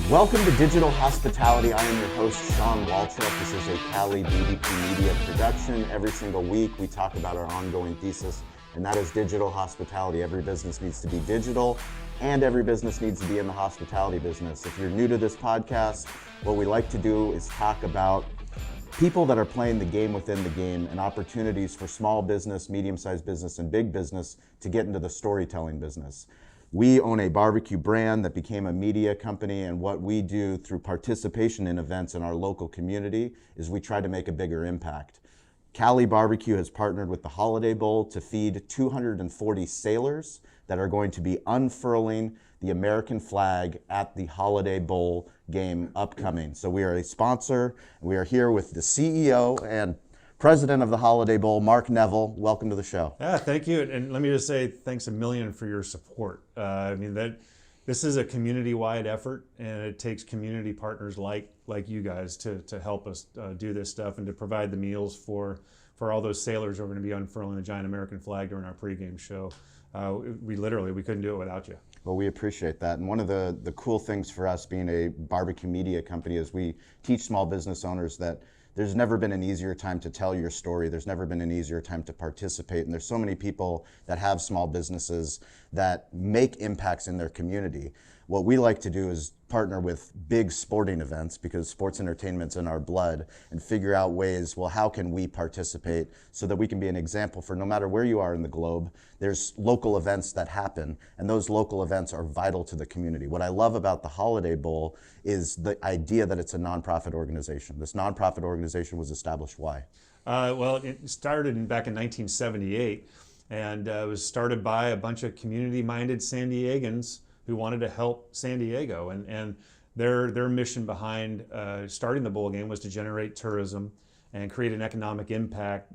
Welcome to Digital Hospitality. I am your host, Sean Walchuk. This is a Cali BDP media production. Every single week we talk about our ongoing thesis, and that is digital hospitality. Every business needs to be digital, and every business needs to be in the hospitality business. If you're new to this podcast, what we like to do is talk about people that are playing the game within the game and opportunities for small business, medium-sized business, and big business to get into the storytelling business. We own a barbecue brand that became a media company, and what we do through participation in events in our local community is we try to make a bigger impact. Cali Barbecue has partnered with the Holiday Bowl to feed 240 sailors that are going to be unfurling the American flag at the Holiday Bowl game upcoming. So we are a sponsor. We are here with the CEO and President of the Holiday Bowl, Mark Neville. Welcome to the show. Yeah, thank you. And let me just say thanks a million for your support. This is a community-wide effort, and it takes community partners like you guys to help us do this stuff and to provide the meals for all those sailors who are going to be unfurling the giant American flag during our pregame show. We couldn't do it without you. Well, we appreciate that. And one of the cool things for us being a barbecue media company is we teach small business owners that there's never been an easier time to tell your story. There's never been an easier time to participate. And there's so many people that have small businesses that make impacts in their community. What we like to do is partner with big sporting events, because sports entertainment's in our blood, and figure out ways, well, how can we participate so that we can be an example for no matter where you are in the globe. There's local events that happen, and those local events are vital to the community. What I love about the Holiday Bowl is the idea that it's a nonprofit organization. This nonprofit organization was established why? Well, it started back in 1978, and it was started by a bunch of community-minded San Diegans who wanted to help San Diego, and their mission behind starting the bowl game was to generate tourism and create an economic impact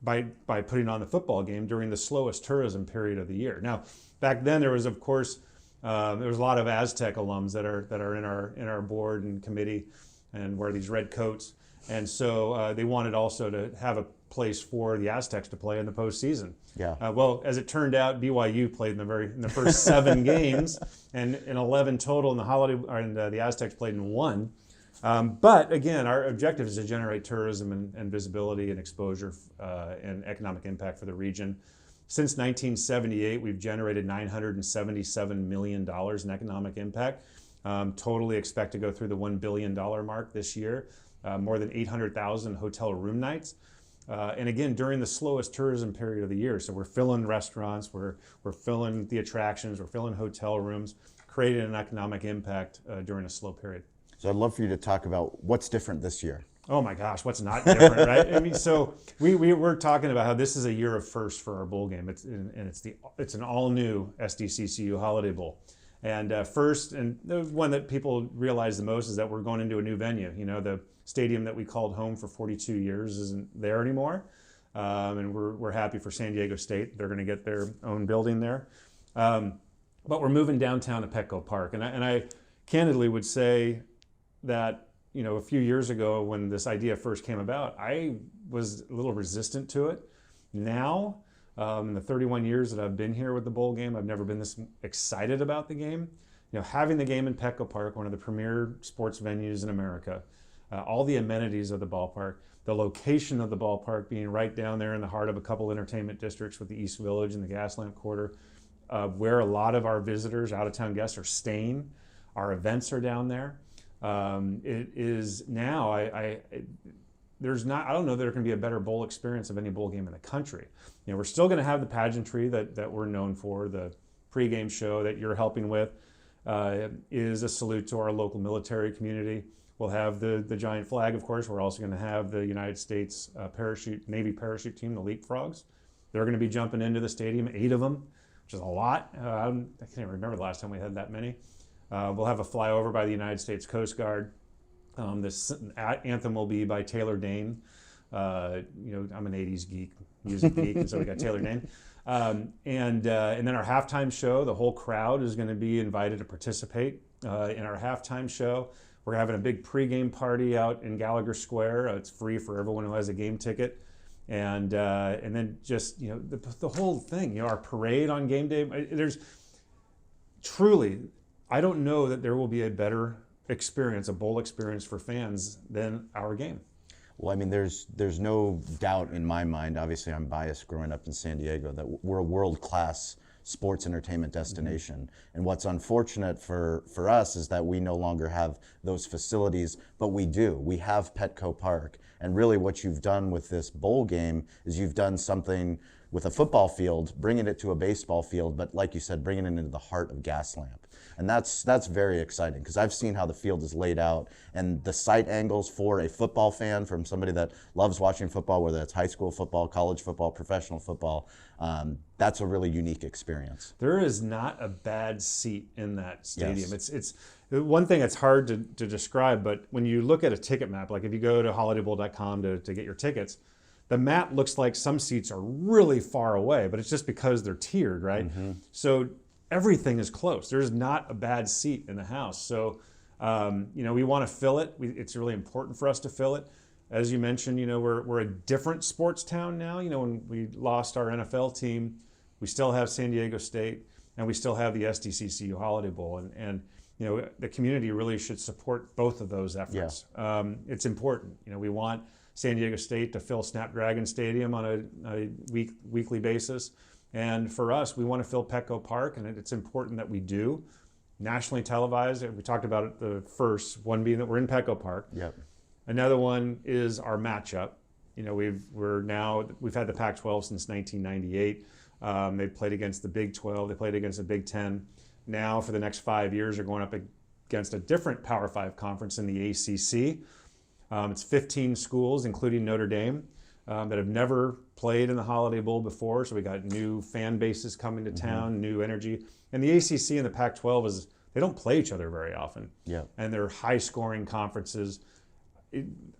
by putting on the football game during the slowest tourism period of the year. Now, back then there was, of course, there was a lot of Aztec alums that are in our board and committee and wear these red coats, and so they wanted also to have a place for the Aztecs to play in the postseason. Yeah. Well, as it turned out, BYU played in the first 7 games, and in 11 total, and the Aztecs played in 1. But again, our objective is to generate tourism and visibility and exposure and economic impact for the region. Since 1978, we've generated $977 million in economic impact. Totally expect to go through the $1 billion mark this year. More than 800,000 hotel room nights. And again, during the slowest tourism period of the year. So we're filling restaurants, we're filling the attractions, we're filling hotel rooms, creating an economic impact during a slow period. So I'd love for you to talk about what's different this year. Oh my gosh, what's not different, right? I mean, so we're talking about how this is a year of first for our bowl game. It's an all new SDCCU Holiday Bowl. And first, and the one that people realize the most is that we're going into a new venue. You know, the stadium that we called home for 42 years isn't there anymore. And we're happy for San Diego State. They're going to get their own building there. But we're moving downtown to Petco Park. And I candidly would say that, you know, a few years ago when this idea first came about, I was a little resistant to it. Now, in the 31 years that I've been here with the bowl game, I've never been this excited about the game. You know, having the game in Petco Park, one of the premier sports venues in America, all the amenities of the ballpark, the location of the ballpark being right down there in the heart of a couple entertainment districts with the East Village and the Gaslamp Quarter, where a lot of our visitors, out-of-town guests, are staying. Our events are down there. It is now, I don't know that there can be a better bowl experience of any bowl game in the country. You know, we're still going to have the pageantry that we're known for. The pregame show that you're helping with is a salute to our local military community. We'll have the giant flag, of course. We're also going to have the United States Navy parachute team, the Leapfrogs. They're going to be jumping into the stadium, 8 of them, which is a lot. I can't remember the last time we had that many. We'll have a flyover by the United States Coast Guard. This anthem will be by Taylor Dane. You know, I'm an 80s geek, music geek, and so we got Taylor Dane. And then our halftime show, the whole crowd is going to be invited to participate in our halftime show. We're having a big pregame party out in Gallagher Square. It's free for everyone who has a game ticket. And then just, you know, the whole thing, you know, our parade on game day. There's truly I don't know that there will be a better experience, a bowl experience for fans than our game. Well, I mean, there's no doubt in my mind, obviously I'm biased growing up in San Diego, that we're a world-class sports entertainment destination. Mm-hmm. And what's unfortunate for us is that we no longer have those facilities, but we do. We have Petco Park. And really what you've done with this bowl game is you've done something with a football field, bringing it to a baseball field, but like you said, bringing it into the heart of Gaslamp. And that's very exciting because I've seen how the field is laid out and the sight angles for a football fan, from somebody that loves watching football, whether it's high school football, college football, professional football. That's a really unique experience. There is not a bad seat in that stadium. Yes. It's one thing that's hard to describe, but when you look at a ticket map, like if you go to holidaybowl.com to get your tickets, the map looks like some seats are really far away, but it's just because they're tiered, right? Mm-hmm. So everything is close. There's not a bad seat in the house. So, we want to fill it. It's really important for us to fill it. As you mentioned, we're a different sports town now. When we lost our NFL team, we still have San Diego State, and we still have the SDCCU Holiday Bowl. And the community really should support both of those efforts. Yeah. It's important. We want San Diego State to fill Snapdragon Stadium on a weekly basis. And for us, we want to fill Petco Park, and it's important that we do. Nationally televised, we talked about it, the first one being that we're in Petco Park. Yep. Another one is our matchup. We've had the Pac-12 since 1998. They played against the Big 12. They played against the Big 10. Now, for the next 5 years, they're going up against a different Power 5 conference in the ACC. It's 15 schools, including Notre Dame, that have never played in the Holiday Bowl before. So we got new fan bases coming to town, new energy. And the ACC and the Pac-12 they don't play each other very often. Yeah. And they're high-scoring conferences.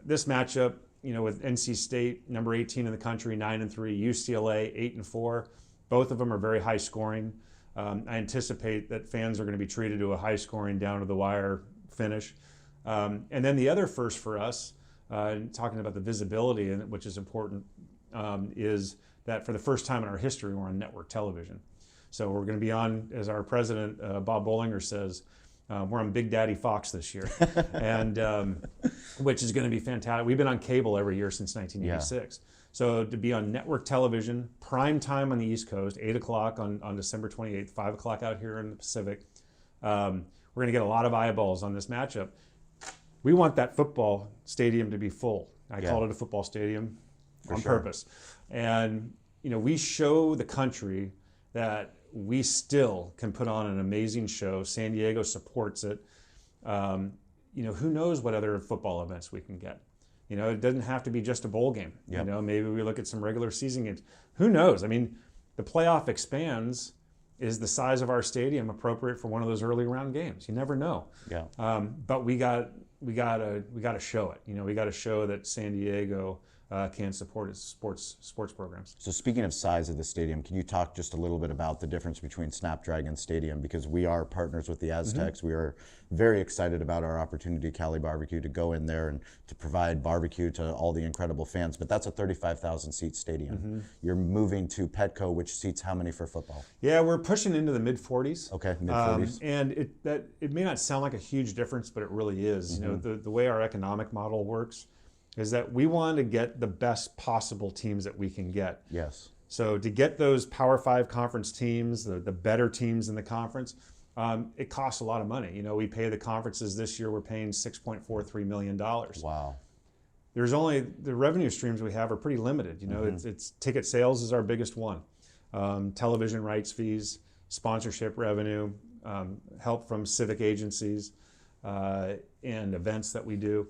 This matchup, with NC State, number 18 in the country, 9-3, UCLA, 8-4, both of them are very high-scoring. I anticipate that fans are going to be treated to a high-scoring, down-to-the-wire finish. And then the other first for us, talking about the visibility, which is important, is that for the first time in our history, we're on network television. So we're going to be on, as our president, Bob Bollinger says, we're on Big Daddy Fox this year, and which is going to be fantastic. We've been on cable every year since 1986. Yeah. So to be on network television, prime time on the East Coast, 8 o'clock on December 28th, 5 o'clock out here in the Pacific, we're going to get a lot of eyeballs on this matchup. We want that football stadium to be full. I call it a football stadium on purpose. And, we show the country that we still can put on an amazing show. San Diego supports it. Who knows what other football events we can get. It doesn't have to be just a bowl game. Yep. Maybe we look at some regular season games. Who knows? I mean, the playoff expands. Is the size of our stadium appropriate for one of those early round games? You never know. Yeah. But we gotta show it. We got to show that San Diego can support its sports programs. So speaking of size of the stadium, can you talk just a little bit about the difference between Snapdragon Stadium, because we are partners with the Aztecs. Mm-hmm. We are very excited about our opportunity, Cali Barbecue, to go in there and to provide barbecue to all the incredible fans. But that's a 35,000 seat stadium. Mm-hmm. You're moving to Petco, which seats how many for football? Yeah, we're pushing into the mid 40s. Okay, mid 40s. And it may not sound like a huge difference, but it really is. Mm-hmm. The way our economic model works is that we want to get the best possible teams that we can get. Yes. So to get those Power 5 conference teams, the better teams in the conference, it costs a lot of money. We pay the conferences this year, we're paying $6.43 million. Wow. There's only, the revenue streams we have are pretty limited. Mm-hmm. It's ticket sales is our biggest one. Television rights fees, sponsorship revenue, help from civic agencies, and events that we do.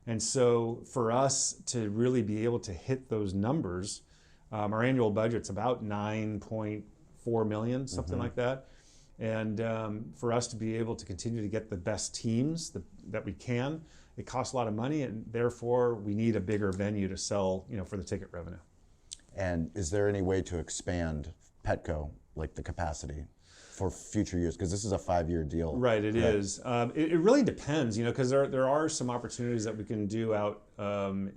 And so for us to really be able to hit those numbers, our annual budget's about $9.4 million, something like that. And for us to be able to continue to get the best teams that we can, it costs a lot of money, and therefore we need a bigger venue to sell, for the ticket revenue. And is there any way to expand Petco, like the capacity, for future years? Because this is a 5-year deal. Right, it is. It really depends, because there are some opportunities that we can do out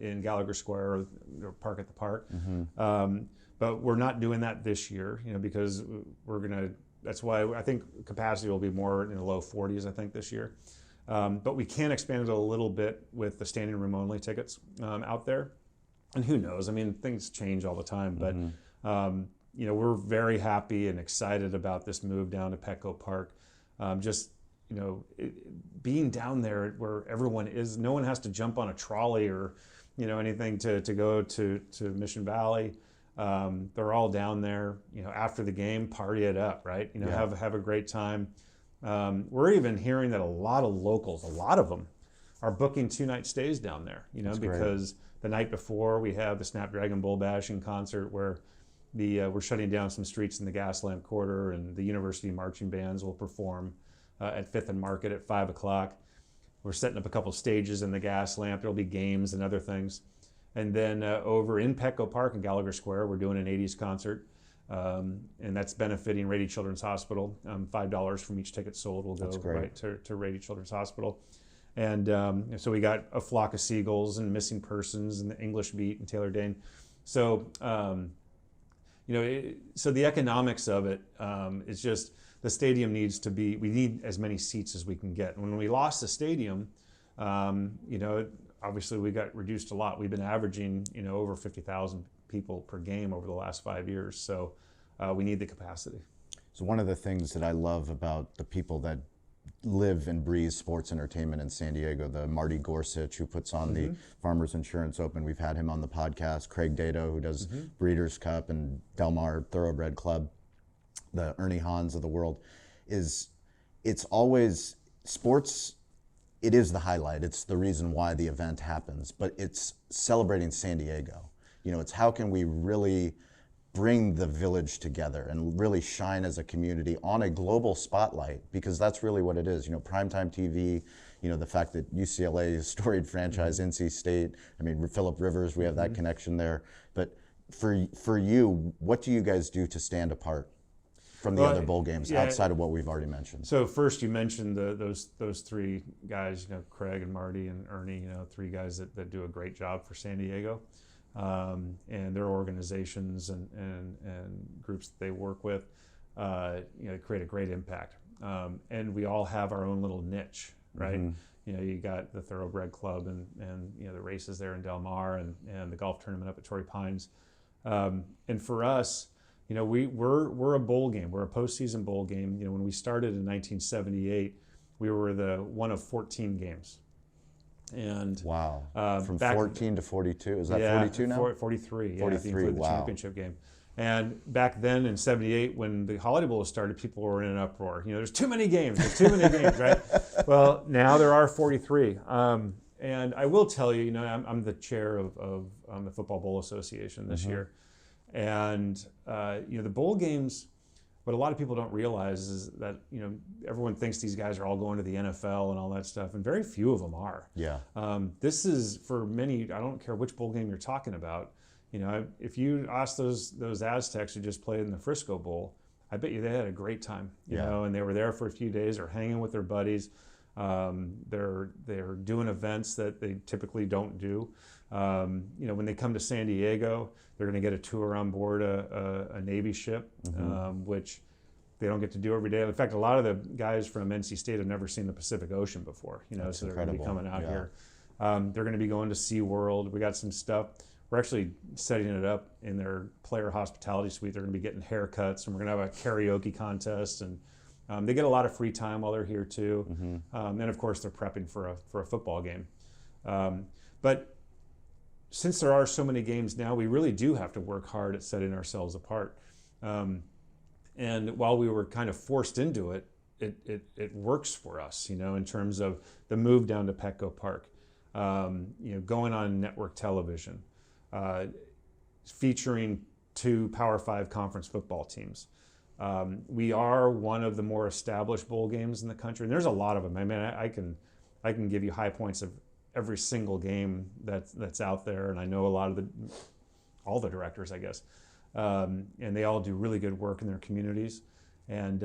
in Gallagher Square or Park at the Park. Mm-hmm. But we're not doing that this year, because we're going to that's why I think capacity will be more in the low 40s, I think, this year. But we can expand it a little bit with the standing room only tickets out there. And who knows? I mean, things change all the time. But, you know, we're very happy and excited about this move down to Petco Park. Just, you know, being down there where everyone is, no one has to jump on a trolley or, you know, anything to go to Mission Valley. They're all down there, you know, after the game, party it up, right? You know, have a great time. We're even hearing that a lot of locals, a lot of them, are booking 2-night stays down there, you know, That's because great. the night before we have the Snapdragon Bull Bashing concert where we're shutting down some streets in the Gaslamp Quarter, and the university marching bands will perform at 5th and Market at 5 o'clock. We're setting up a couple stages in the Gaslamp. There'll be games and other things. And then over in Petco Park in Gallagher Square, we're doing an 80s concert. And that's benefiting Rady Children's Hospital. $5 from each ticket sold will go right to Rady Children's Hospital. And so we got A Flock of Seagulls and Missing Persons and the English Beat and Taylor Dane. So, you know, so the economics of it is just the stadium needs to be, we need as many seats as we can get. When we lost the stadium, you know, obviously we got reduced a lot. We've been averaging, you know, over 50,000 people per game over the last 5 years. So we need the capacity. So one of the things that I love about the people that live and breathe sports entertainment in San Diego, the Marty Gorsuch, who puts on the Farmers Insurance Open, we've had him on the podcast, Craig Dato, who does Breeders' Cup and Del Mar Thoroughbred Club, the Ernie Hans of the world, is it's always sports. It is the highlight. It's the reason why the event happens, but it's celebrating San Diego. You know, it's how can we really bring the village together and really shine as a community on a global spotlight, because that's really what it is. You know, primetime TV, you know, the fact that UCLA is storied franchise, NC State, I mean, Phillip Rivers, we have that connection there. But for you, what do you guys do to stand apart from the other bowl games outside of what we've already mentioned? So first you mentioned those three guys, you know, Craig and Marty and Ernie, you know, three guys that do a great job for San Diego. And their organizations and groups that they work with, you know, create a great impact. And we all have our own little niche, right? You know, you got the Thoroughbred Club and you know, the races there in Del Mar and the golf tournament up at Torrey Pines. And for us, you know, we're a bowl game. We're a postseason bowl game. You know, when we started in 1978, we were the one of 14 games. And wow, from 14 to 42, is that 42 now? 43, 43, the championship game. And back then in 78, when the Holiday Bowl started, people were in an uproar. You know, there's too many games, right? Well, now there are 43. And I will tell you, you know, I'm the chair of the Football Bowl Association this year. And, you know, the bowl games, what a lot of people don't realize is that, you know, everyone thinks these guys are all going to the NFL and all that stuff, and very few of them are. Yeah. This is, for many, I don't care which bowl game you're talking about, you know, if you ask those Aztecs who just played in the Frisco Bowl, I bet you they had a great time, you know, and they were there for a few days, or hanging with their buddies. They're doing events that they typically don't do. You know, when they come to San Diego, they're going to get a tour on board a Navy ship, which they don't get to do every day. In fact, a lot of the guys from NC State have never seen the Pacific Ocean before, you know, so they're going to be coming out here. They're going to be going to SeaWorld. We got some stuff. We're actually setting it up in their player hospitality suite. They're going to be getting haircuts, and we're going to have a karaoke contest, and they get a lot of free time while they're here too. And of course, they're prepping for a football game. But since there are so many games now, we really do have to work hard at setting ourselves apart. And while we were kind of forced into it, it works for us, you know, in terms of the move down to Petco Park, you know, going on network television, featuring 2 Power 5 conference football teams. We are one of the more established bowl games in the country, and there's a lot of them. I mean, I can give you high points of every single game that's out there, and I know a lot of all the directors, I guess, and they all do really good work in their communities, and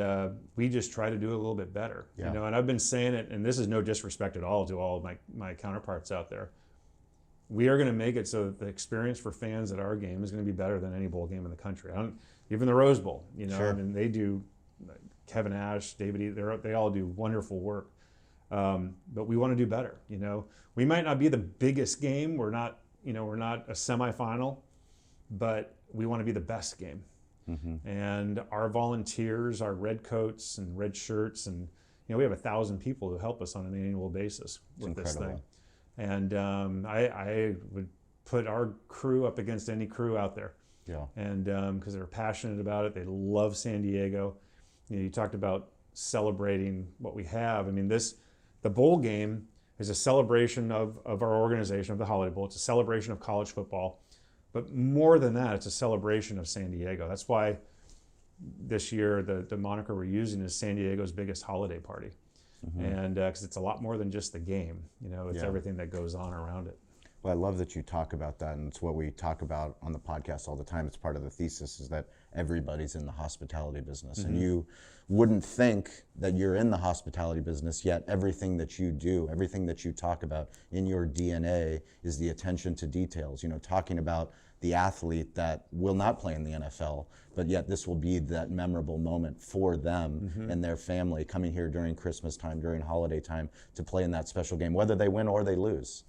we just try to do it a little bit better, you know. And I've been saying it, and this is no disrespect at all to all of my counterparts out there. We are going to make it so that the experience for fans at our game is going to be better than any bowl game in the country. Even the Rose Bowl, you know, I mean, they do Kevin Ash, David E. They all do wonderful work. But we want to do better. We might not be the biggest game. We're not a semifinal, but we want to be the best game. And our volunteers, our red coats and red shirts, and we have 1,000 people who help us on an annual basis with this thing. And I would put our crew up against any crew out there. Yeah. And because they're passionate about it, they love San Diego. You talked about celebrating what we have. I mean, the bowl game is a celebration of our organization, of the Holiday Bowl. It's a celebration of college football. But more than that, it's a celebration of San Diego. That's why this year the moniker we're using is San Diego's biggest holiday party. And because it's a lot more than just the game. It's everything that goes on around it. Well, I love that you talk about that, and it's what we talk about on the podcast all the time. It's part of the thesis is that everybody's in the hospitality business. And you wouldn't think that you're in the hospitality business, yet everything that you do, everything that you talk about in your DNA is the attention to details. Talking about the athlete that will not play in the NFL, but yet this will be that memorable moment for them and their family coming here during Christmas time, during holiday time to play in that special game, whether they win or they lose.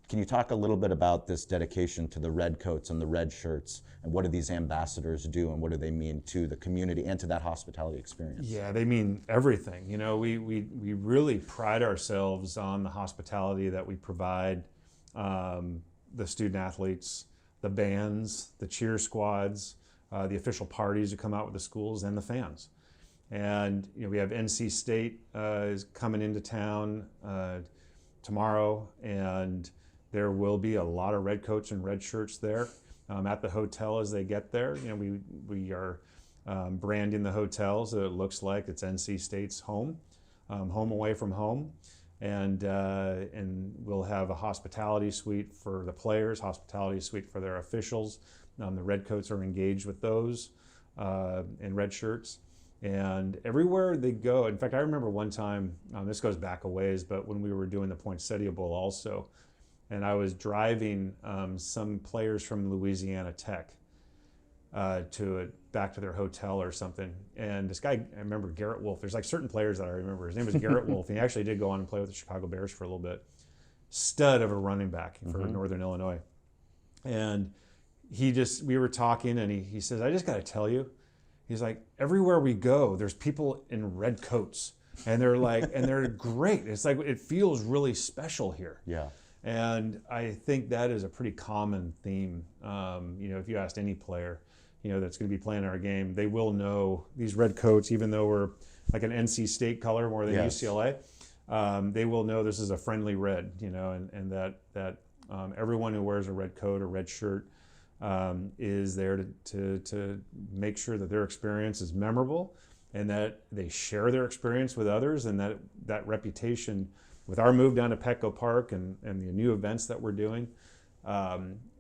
Can you talk a little bit about this dedication to the red coats and the red shirts, and what do these ambassadors do, and what do they mean to the community and to that hospitality experience? Yeah, they mean everything. We really pride ourselves on the hospitality that we provide the student athletes, the bands, the cheer squads, the official parties who come out with the schools, and the fans. And we have NC State is coming into town tomorrow, and there will be a lot of red coats and red shirts there at the hotel as they get there. We are branding the hotel so it looks like it's NC State's home away from home, and we'll have a hospitality suite for the players, hospitality suite for their officials. The red coats are engaged with those and red shirts. And everywhere they go, in fact, I remember one time, this goes back a ways, but when we were doing the Poinsettia Bowl also, and I was driving some players from Louisiana Tech back to their hotel or something. And this guy, I remember Garrett Wolf. There's like certain players that I remember. His name was Garrett Wolf. He actually did go on and play with the Chicago Bears for a little bit. Stud of a running back for Northern Illinois. And we were talking, and he says, I just got to tell you, he's like, everywhere we go, there's people in red coats, and they're great. It's like, it feels really special here. Yeah. And I think that is a pretty common theme. If you asked any player, that's going to be playing our game, they will know these red coats, even though we're like an NC State color more than UCLA. They will know this is a friendly red, and that everyone who wears a red coat or red shirt is there to make sure that their experience is memorable, and that they share their experience with others, and that reputation with our move down to Petco Park and the new events that we're doing,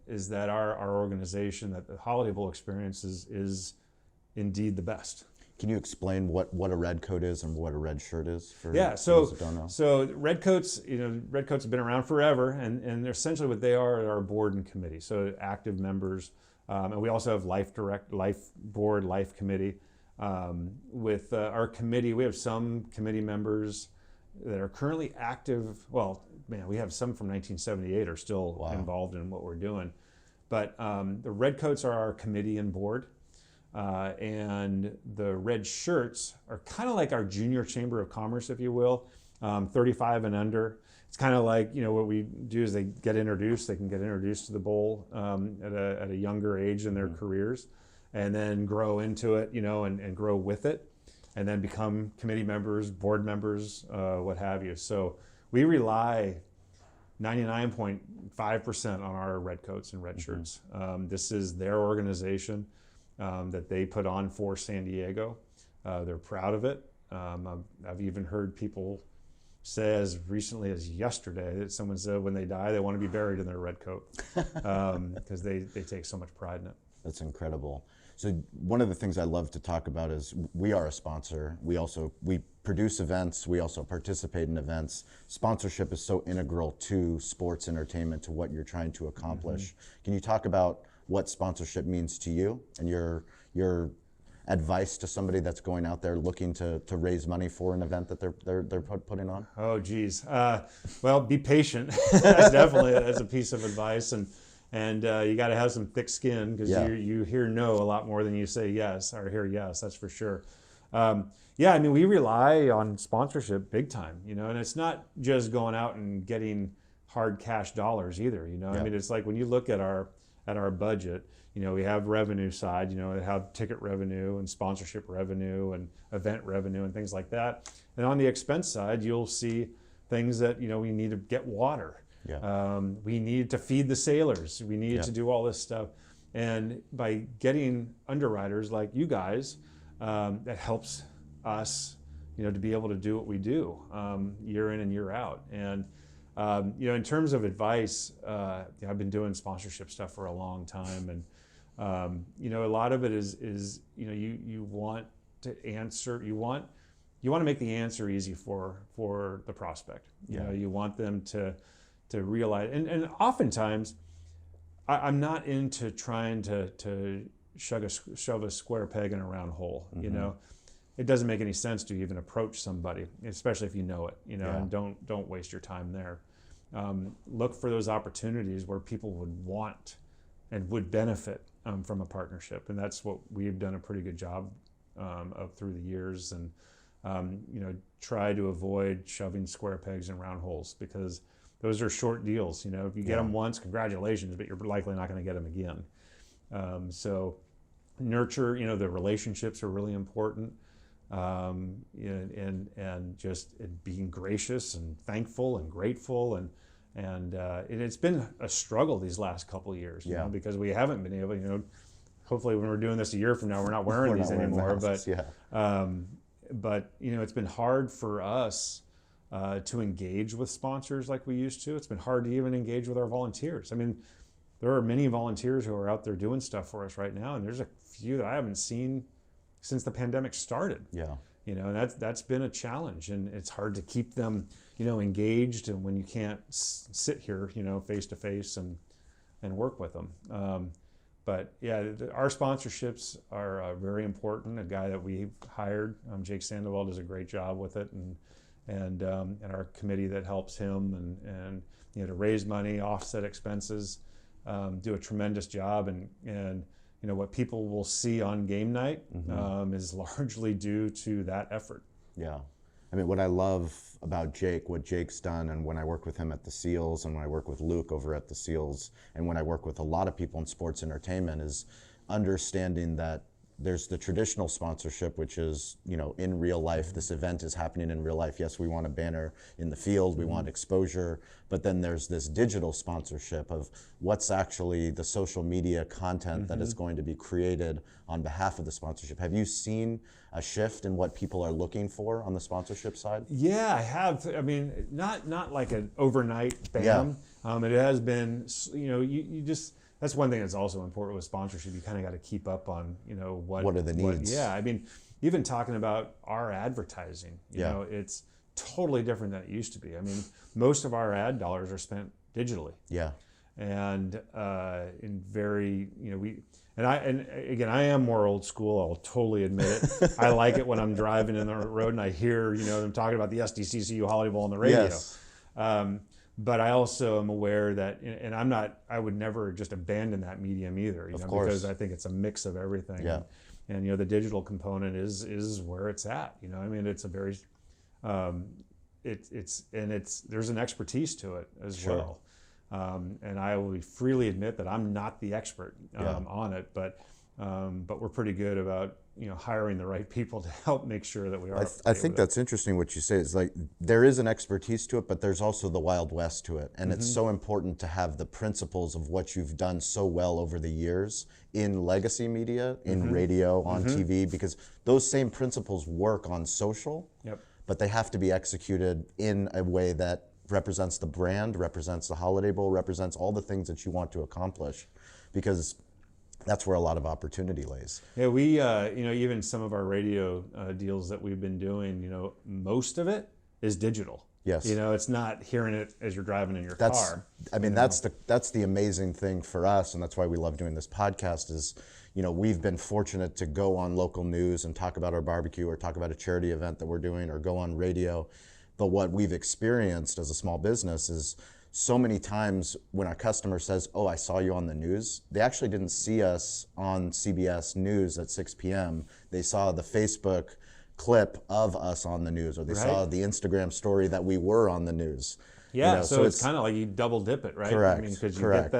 is that our organization, that the Holiday Bowl experience is indeed the best. Can you explain what a red coat is and what a red shirt is for those that don't know? So red coats, red coats have been around forever, and they're essentially what they are board and committee, so active members, and we also have life board, life committee. With our committee, we have some committee members that are currently active. Well, man, we have some from 1978 are still involved in what we're doing. But the red coats are our committee and board. And the red shirts are kind of like our junior chamber of commerce, if you will, 35 and under. It's kind of like, what we do is they can get introduced to the bowl at a younger age in their careers, and then grow into it, and grow with it, and then become committee members, board members, what have you. So we rely 99.5% on our red coats and red shirts. This is their organization that they put on for San Diego. They're proud of it. I've even heard people say as recently as yesterday that someone said when they die, they want to be buried in their red coat because they take so much pride in it. That's incredible. So one of the things I love to talk about is we are a sponsor. We produce events. We also participate in events. Sponsorship is so integral to sports entertainment, to what you're trying to accomplish. Can you talk about what sponsorship means to you and your advice to somebody that's going out there looking to raise money for an event that they're putting on? Oh, geez. Well, be patient. That's a piece of advice, and you got to have some thick skin, because you hear no a lot more than you say yes or hear yes. That's for sure. Yeah, I mean, we rely on sponsorship big time, and it's not just going out and getting hard cash dollars either. I mean, it's like when you look at our budget, we have revenue side, we have ticket revenue and sponsorship revenue and event revenue and things like that. And on the expense side, you'll see things that, we need to get water. We need to feed the sailors. We need to do all this stuff. And by getting underwriters like you guys, that helps us, to be able to do what we do year in and year out. And in terms of advice, I've been doing sponsorship stuff for a long time, and a lot of it is you want to answer, you want to make the answer easy for the prospect. You want them to realize, and oftentimes I'm not into trying to shove a square peg in a round hole. It doesn't make any sense to even approach somebody, especially if you know it. And don't waste your time there. Look for those opportunities where people would want and would benefit from a partnership, and that's what we've done a pretty good job of through the years. And try to avoid shoving square pegs in round holes, because those are short deals. If you get them once, congratulations, but you're likely not going to get them again. So nurture, the relationships are really important. And just being gracious and thankful and grateful, and it's been a struggle these last couple of years, because we haven't been able, hopefully when we're doing this a year from now, we're not wearing these anymore, but it's been hard for us to engage with sponsors like we used to. It's been hard to even engage with our volunteers. I mean, there are many volunteers who are out there doing stuff for us right now, and there's a few that I haven't seen since the pandemic started. And that's been a challenge, and it's hard to keep them, engaged, and when you can't sit here, face to face and work with them. But our sponsorships are very important. A guy that we've hired, Jake Sandoval, does a great job with it, and our committee that helps him and to raise money, offset expenses, do a tremendous job, and what people will see on game night is largely due to that effort. I mean, what I love about Jake, what Jake's done, and when I work with him at the SEALs, and when I work with Luke over at the SEALs, and when I work with a lot of people in sports entertainment, is understanding that there's the traditional sponsorship, which is, in real life, this event is happening in real life. Yes, we want a banner in the field, we want exposure, but then there's this digital sponsorship of what's actually the social media content that is going to be created on behalf of the sponsorship. Have you seen a shift in what people are looking for on the sponsorship side? Yeah, I have. I mean, not like an overnight bam. It has been, you just, that's one thing that's also important with sponsorship. You kind of got to keep up on, what are the needs. I mean, even talking about our advertising, you know, it's totally different than it used to be. I mean, most of our ad dollars are spent digitally. And in very, and again, I am more old school. I'll totally admit it. I like it when I'm driving in the road and I hear, them talking about the SDCCU Holiday Bowl on the radio. But I also am aware that, and I would never just abandon that medium either, because I think it's a mix of everything. And the digital component is where it's at. I mean, it's a very, there's an expertise to it as well. And I will freely admit that I'm not the expert on it, but we're pretty good about hiring the right people to help make sure that we are. I think that's interesting what you say. Is like there is an expertise to it, but there's also the Wild West to it, and it's so important to have the principles of what you've done so well over the years in legacy media, in radio, on TV, because those same principles work on social, but they have to be executed in a way that represents the brand, represents the Holiday Bowl, represents all the things that you want to accomplish, because that's where a lot of opportunity lays. Yeah, we, even some of our radio deals that we've been doing, most of it is digital. It's not hearing it as you're driving in your car. I mean, that's the amazing thing for us, and that's why we love doing this podcast is, we've been fortunate to go on local news and talk about our barbecue or talk about a charity event that we're doing or go on radio. But what we've experienced as a small business is so many times when our customer says, oh, I saw you on the news, they actually didn't see us on CBS News at 6 p.m. They saw the Facebook clip of us on the news, or they saw the Instagram story that we were on the news. Yeah, so it's kind of like you double dip it, right? Correct. I mean, because you get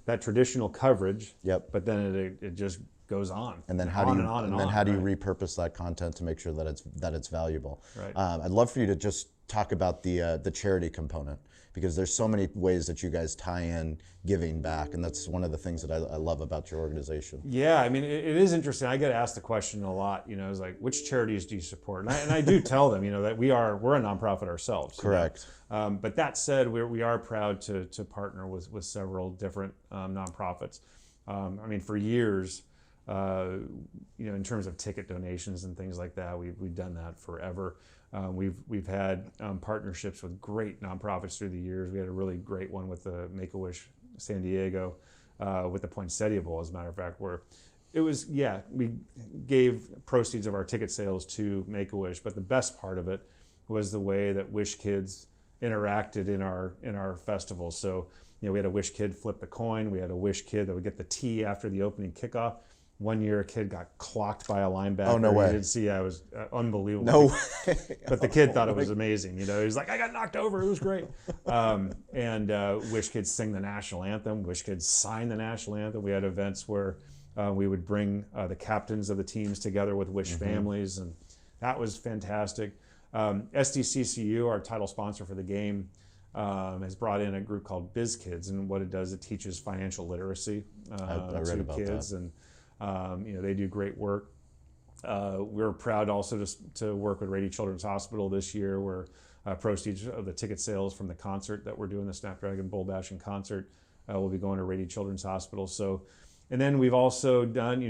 that traditional coverage, Yep. but then it just goes on. And then how do you repurpose that content to make sure that it's valuable? Right. I'd love for you to just talk about the charity component, because there's so many ways that you guys tie in giving back, and that's one of the things that I love about your organization. Yeah, I mean, it is interesting. I get asked the question a lot, it's like, which charities do you support? And I do tell them, that we're a nonprofit ourselves. Correct. But that said, we are proud to partner with several different nonprofits. I mean, for years, in terms of ticket donations and things like that, we've done that forever. We've had partnerships with great nonprofits through the years. We had a really great one with the Make-A-Wish San Diego, with the Poinsettia Bowl, as a matter of fact, where it was, we gave proceeds of our ticket sales to Make-A-Wish, but the best part of it was the way that Wish Kids interacted in our festival. So, we had a Wish Kid flip the coin. We had a Wish Kid that would get the tee after the opening kickoff. One year, a kid got clocked by a linebacker. Oh, no way. You did see, it was unbelievable. No way. But the kid thought it was amazing. He was like, I got knocked over. It was great. And Wish Kids sing the national anthem. Wish Kids sign the national anthem. We had events where we would bring the captains of the teams together with Wish families, and that was fantastic. SDCCU, our title sponsor for the game, has brought in a group called Biz Kids, and what it does, it teaches financial literacy to kids. That. And they do great work. We're proud also to work with Rady Children's Hospital this year, where proceeds of the ticket sales from the concert that we're doing, the Snapdragon Bull Bash and concert, will be going to Rady Children's Hospital. So, and then we've also done,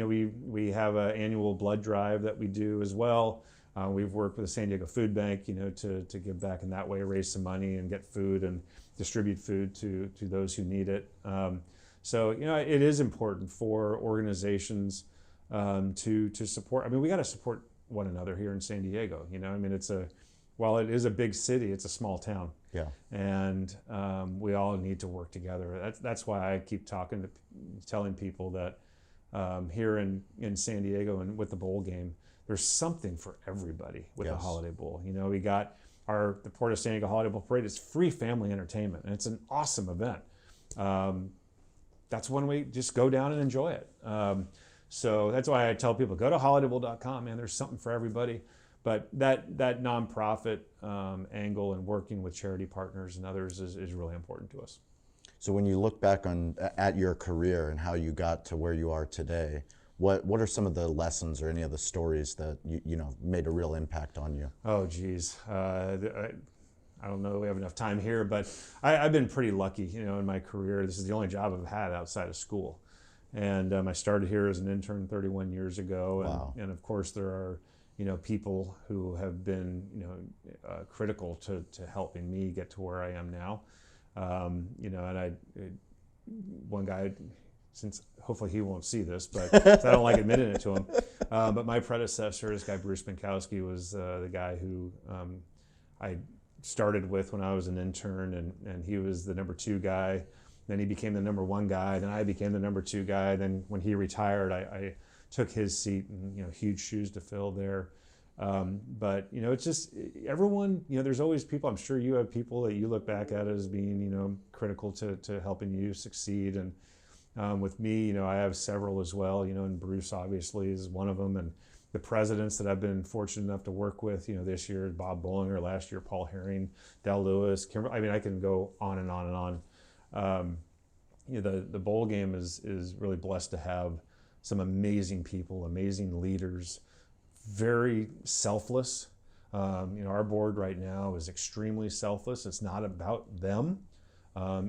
we have an annual blood drive that we do as well. We've worked with the San Diego Food Bank, to give back in that way, raise some money and get food and distribute food to those who need it. So, it is important for organizations to support. I mean, we got to support one another here in San Diego. I mean, while it is a big city, it's a small town. Yeah. And we all need to work together. That's why I keep telling people that here in San Diego and with the bowl game, there's something for everybody with the Holiday Bowl. We got the Port of San Diego Holiday Bowl Parade. It's free family entertainment, and it's an awesome event. That's when we just go down and enjoy it. So that's why I tell people, go to holidaybowl.com, man. There's something for everybody. But that nonprofit angle and working with charity partners and others is really important to us. So when you look back at your career and how you got to where you are today, what are some of the lessons or any of the stories that made a real impact on you? Oh, geez. I don't know if we have enough time here, but I've been pretty lucky, in my career. This is the only job I've had outside of school. And I started here as an intern 31 years ago. And, wow. And of course there are, people who have been, critical to helping me get to where I am now. And one guy, since hopefully he won't see this, but I don't like admitting it to him. But my predecessor, this guy Bruce Binkowski, was the guy who I started with when I was an intern, and he was the number 2 guy. Then he became the number 1 guy. Then I became the number 2 guy. Then when he retired, I took his seat, and huge shoes to fill there. But it's just everyone. There's always people. I'm sure you have people that you look back at as being critical to helping you succeed. And with me, I have several as well. And Bruce obviously is one of them. And the presidents that I've been fortunate enough to work with, this year, Bob Bollinger, last year, Paul Herring, Del Lewis, Kimberly. I mean, I can go on and on and on. The bowl game is really blessed to have some amazing people, amazing leaders, very selfless. Our board right now is extremely selfless. It's not about them.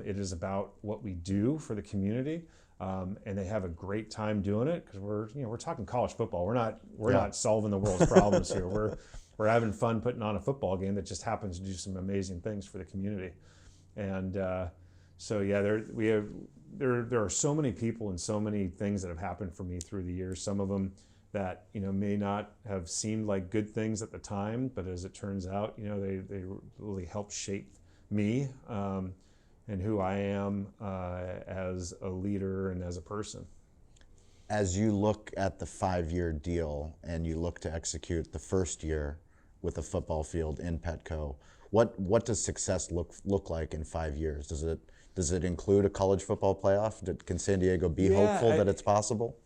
It is about what we do for the community. And they have a great time doing it because we're talking college football. We're not solving the world's problems here. We're having fun putting on a football game that just happens to do some amazing things for the community. And So yeah, there are so many people and so many things that have happened for me through the years. Some of them that may not have seemed like good things at the time, but as it turns out, they really helped shape me and who I am as a leader and as a person. As you look at the 5-year deal and you look to execute the first year with a football field in Petco, what does success look like in 5 years? Does it include a college football playoff? Can San Diego be hopeful that it's possible?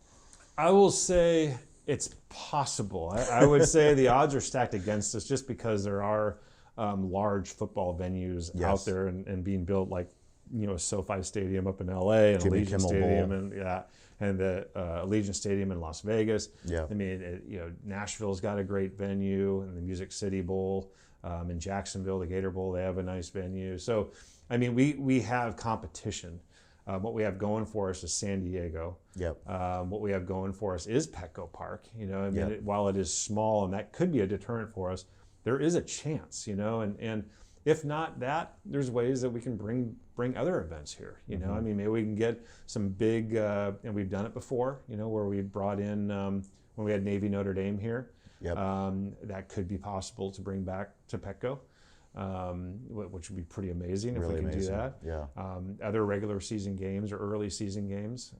I will say it's possible. I would say the odds are stacked against us just because there are large football venues out there and being built, like SoFi Stadium up in LA and Jimmy Allegiant Kimmel Stadium Bowl. and the Allegiant Stadium in Las Vegas. Yeah. I mean, Nashville's got a great venue, and the Music City Bowl in Jacksonville, the Gator Bowl, they have a nice venue. So, I mean, we have competition. What we have going for us is San Diego. Yep. What we have going for us is Petco Park. While it is small and that could be a deterrent for us, there is a chance. And if not that, there's ways that we can bring other events here. I mean, maybe we can get some big, and we've done it before. Where we brought in when we had Navy Notre Dame here. Yep. That could be possible to bring back to Petco. Which would be pretty amazing if Really we can amazing. do that. Yeah. Other regular season games or early season games,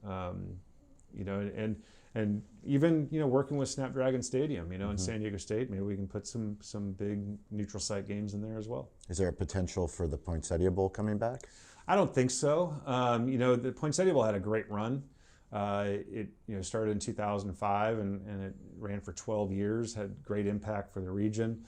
and even working with Snapdragon Stadium, in San Diego State, maybe we can put some big neutral site games in there as well. Is there a potential for the Poinsettia Bowl coming back? I don't think so. The Poinsettia Bowl had a great run. It started in 2005 and it ran for 12 years, had great impact for the region.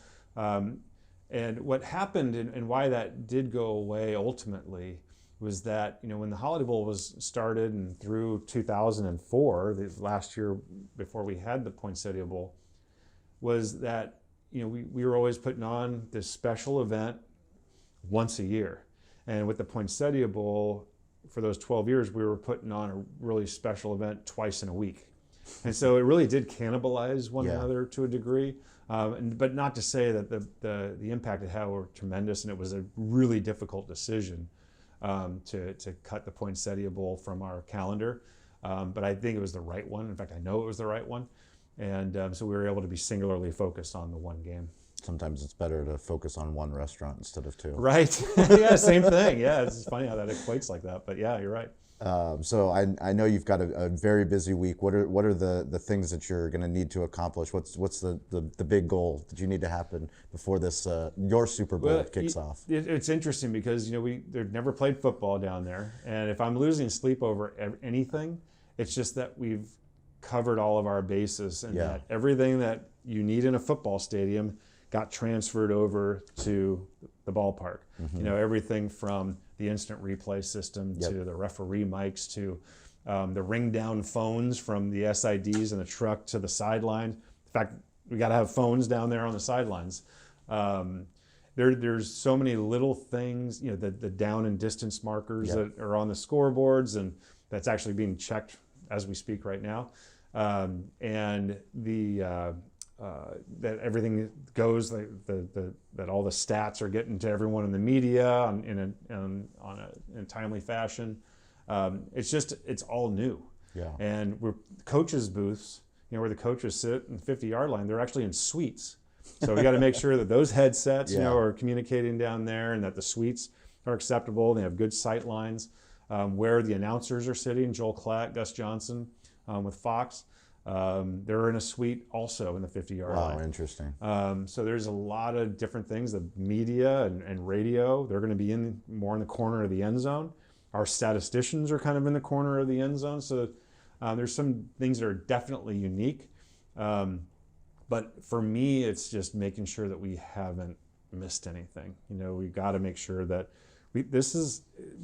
And what happened and why that did go away ultimately was that, when the Holiday Bowl was started and through 2004, the last year before we had the Poinsettia Bowl, was that, we were always putting on this special event once a year. And with the Poinsettia Bowl, for those 12 years, we were putting on a really special event twice in a week. And so it really did cannibalize one another to a degree. But not to say that the impact it had were tremendous, and it was a really difficult decision to cut the Poinsettia Bowl from our calendar. But I think it was the right one. In fact, I know it was the right one. And so we were able to be singularly focused on the one game. Sometimes it's better to focus on one restaurant instead of two. Right. Yeah, same thing. Yeah, it's funny how that equates like that. But yeah, you're right. So I know you've got a very busy week. What are the things that you're going to need to accomplish? What's the big goal that you need to happen before this your Super Bowl kicks off? It's interesting because they've never played football down there, and if I'm losing sleep over anything, it's just that we've covered all of our bases and that everything that you need in a football stadium got transferred over to the ballpark. Mm-hmm. Everything from the instant replay system to the referee mics to the ring down phones from the SIDs in the truck to the sidelines. In fact, we got to have phones down there on the sidelines. There's so many little things, the down and distance markers that are on the scoreboards, and that's actually being checked as we speak right now. And that everything goes, that all the stats are getting to everyone in the media in a timely fashion. It's all new. Yeah. And we're coaches' booths, where the coaches sit in the 50-yard line, they're actually in suites. So we got to make sure that those headsets, are communicating down there, and that the suites are acceptable. They have good sight lines. Where the announcers are sitting, Joel Klatt, Gus Johnson with Fox. They're in a suite also in the 50-yard line. Wow, interesting. So there's a lot of different things. The media and radio, they're going to be more in the corner of the end zone. Our statisticians are kind of in the corner of the end zone. So there's some things that are definitely unique. But for me, it's just making sure that we haven't missed anything. We've got to make sure that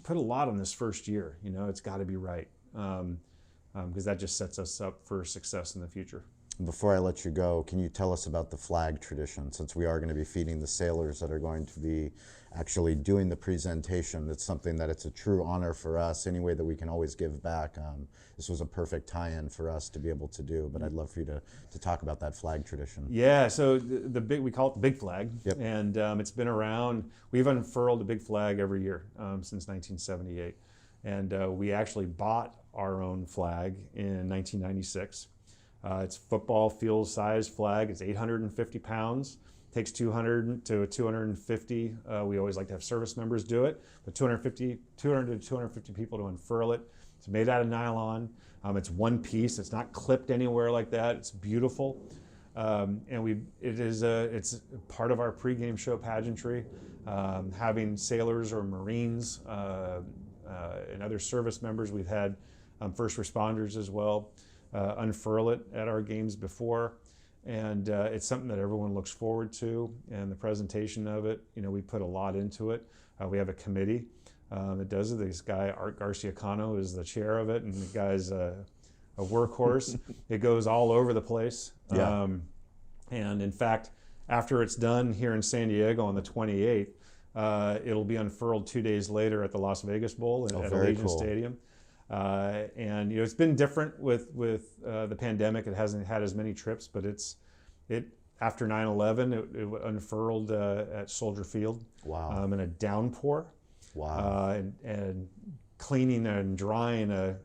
put a lot on this first year. It's got to be right. Because that just sets us up for success in the future. Before I let you go, can you tell us about the flag tradition? Since we are going to be feeding the sailors that are going to be actually doing the presentation, it's something that it's a true honor for us. Any way that we can always give back. This was a perfect tie-in for us to be able to do, but I'd love for you to talk about that flag tradition. Yeah, so the big, we call it the big flag, Yep. and it's been around. We've unfurled the big flag every year since 1978, and we actually bought our own flag in 1996. It's football field size flag. It's 850 pounds. Takes 200 to 250. We always like to have service members do it, but 200 to 250 people to unfurl it. It's made out of nylon. It's one piece. It's not clipped anywhere like that. It's beautiful, and it's part of our pregame show pageantry. Having sailors or Marines and other service members. We've had first responders as well. Unfurl it at our games before, and it's something that everyone looks forward to, and the presentation of it, we put a lot into it. We have a committee that does it. This guy, Art Garcia-Cano, is the chair of it, and the guy's a workhorse. It goes all over the place. Yeah. And in fact, after it's done here in San Diego on the 28th, it'll be unfurled 2 days later at the Las Vegas Bowl at Allegiant Stadium. And it's been different with the pandemic. It hasn't had as many trips, but after 9/11, it unfurled at Soldier Field. Wow. In a downpour. Wow. And cleaning and drying a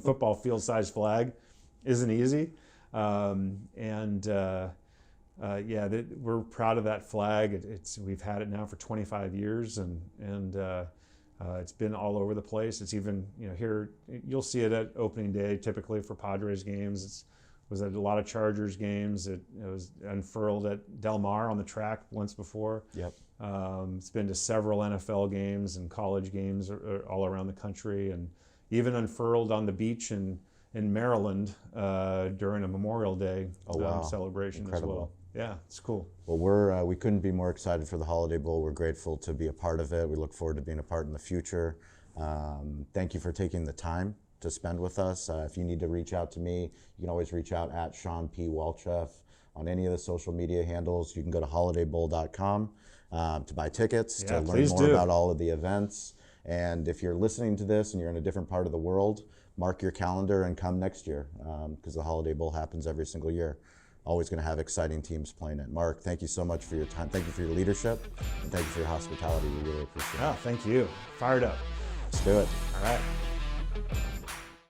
football field sized flag isn't easy. We're proud of that flag. We've had it now for 25 years, and it's been all over the place. It's even, here, you'll see it at opening day typically for Padres games. It was at a lot of Chargers games. It was unfurled at Del Mar on the track once before. Yep. It's been to several NFL games and college games all around the country, and even unfurled on the beach in Maryland during a Memorial Day celebration. Incredible. As well. Yeah, it's cool. Well, we couldn't be more excited for the Holiday Bowl. We're grateful to be a part of it. We look forward to being a part in the future. Thank you for taking the time to spend with us. If you need to reach out to me, you can always reach out at Sean P. Walchef on any of the social media handles. You can go to holidaybowl.com to buy tickets, to learn more about all of the events. And if you're listening to this and you're in a different part of the world, mark your calendar and come next year, because the Holiday Bowl happens every single year. Always going to have exciting teams playing it. Mark, thank you so much for your time. Thank you for your leadership, and thank you for your hospitality. We really appreciate it. Thank you. Fired up. Let's do it. All right.